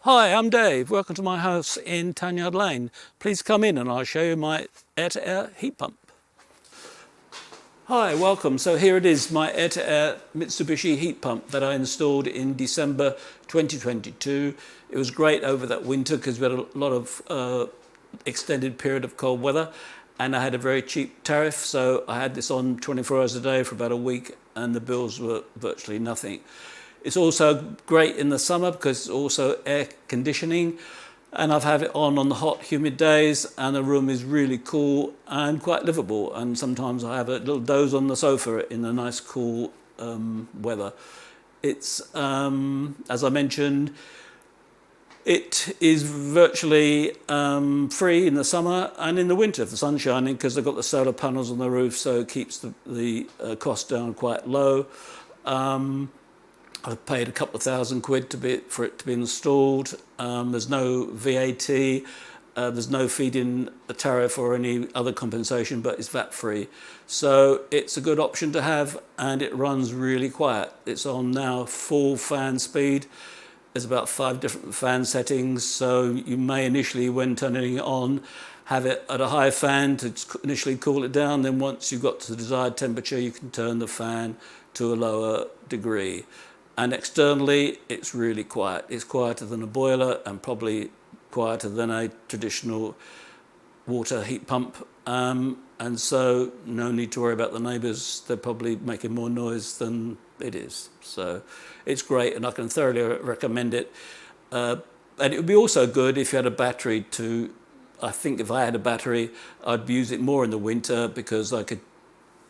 Hi, I'm Dave. Welcome to my house in Tanyard Lane. Please come in and I'll show you my air-to-air heat pump. Hi, welcome. So here it is, my air-to-air Mitsubishi heat pump that I installed in December 2022. It was great over that winter because we had a lot of extended period of cold weather, and I had a very cheap tariff, so I had this on 24 hours a day for about a week and the bills were virtually nothing. It's also great in the summer because it's also air conditioning, and I've had it on the hot, humid days, and the room is really cool and quite livable. And sometimes I have a little doze on the sofa in the nice, cool weather. It's, as I mentioned, it is virtually free in the summer and in the winter if the sun's shining, because they've got the solar panels on the roof, so it keeps the cost down quite low. I've paid a couple of £1,000 for it to be installed. There's no VAT, there's no feed-in tariff or any other compensation, but it's VAT free. So it's a good option to have, and it runs really quiet. It's on now full fan speed. There's about 5 different fan settings, so you may initially, when turning it on, have it at a high fan to initially cool it down. Then once you've got to the desired temperature, you can turn the fan to a lower degree. And externally, it's really quiet. It's quieter than a boiler and probably quieter than a traditional water heat pump. And so no need to worry about the neighbours. They're probably making more noise than it is. So it's great, and I can thoroughly recommend it. And it would be also good if you had a battery to, I think if I had a battery, I'd use it more in the winter because I could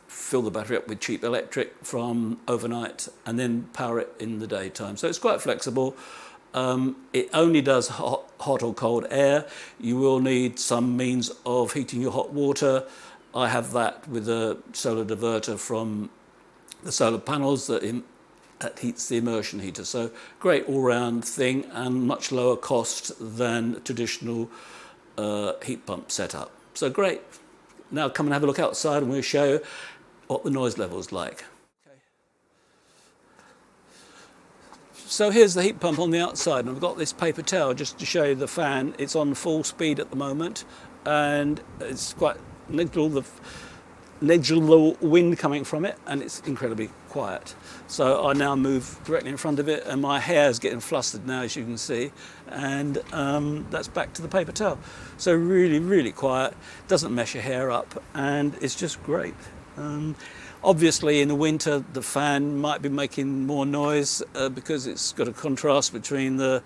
fill the battery up with cheap electric from overnight and then power it in the daytime. So it's quite flexible. It only does hot or cold air. You will need some means of heating your hot water. I have that with a solar diverter from the solar panels that heats the immersion heater. So great all-round thing and much lower cost than traditional heat pump setup. So great. Now come and have a look outside and we'll show you what the noise level is like. Okay. So here's the heat pump on the outside, and I've got this paper towel just to show you the fan. It's on full speed at the moment, and it's quite negligible wind coming from it, and it's incredibly quiet. So I now move directly in front of it, and my hair is getting flustered now, as you can see, and that's back to the paper towel. So really, really quiet, doesn't mess your hair up, and it's just great. Obviously in the winter the fan might be making more noise because it's got a contrast between the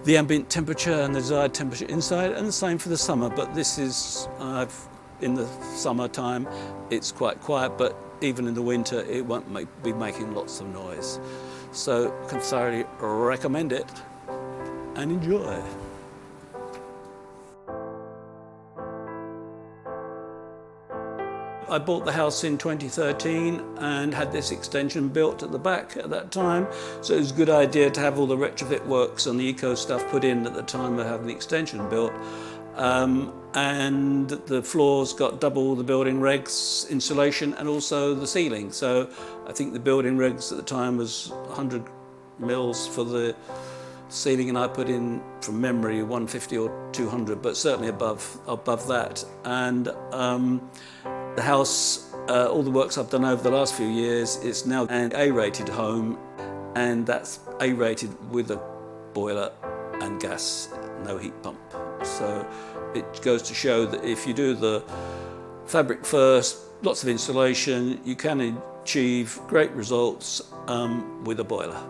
ambient temperature and the desired temperature inside, and the same for the summer. But this is, in the summertime it's quite quiet, but even in the winter it won't be making lots of noise. So I can thoroughly recommend it and enjoy. I bought the house in 2013 and had this extension built at the back at that time, so it was a good idea to have all the retrofit works and the eco stuff put in at the time of having the extension built. And the floors got double the building regs insulation and also the ceiling. So I think the building regs at the time was 100 mils for the ceiling, and I put in, from memory, 150 or 200, but certainly above that. And the house, all the works I've done over the last few years, it's now an A-rated home, and that's A-rated with a boiler and gas, no heat pump. So it goes to show that if you do the fabric first, lots of insulation, you can achieve great results with a boiler.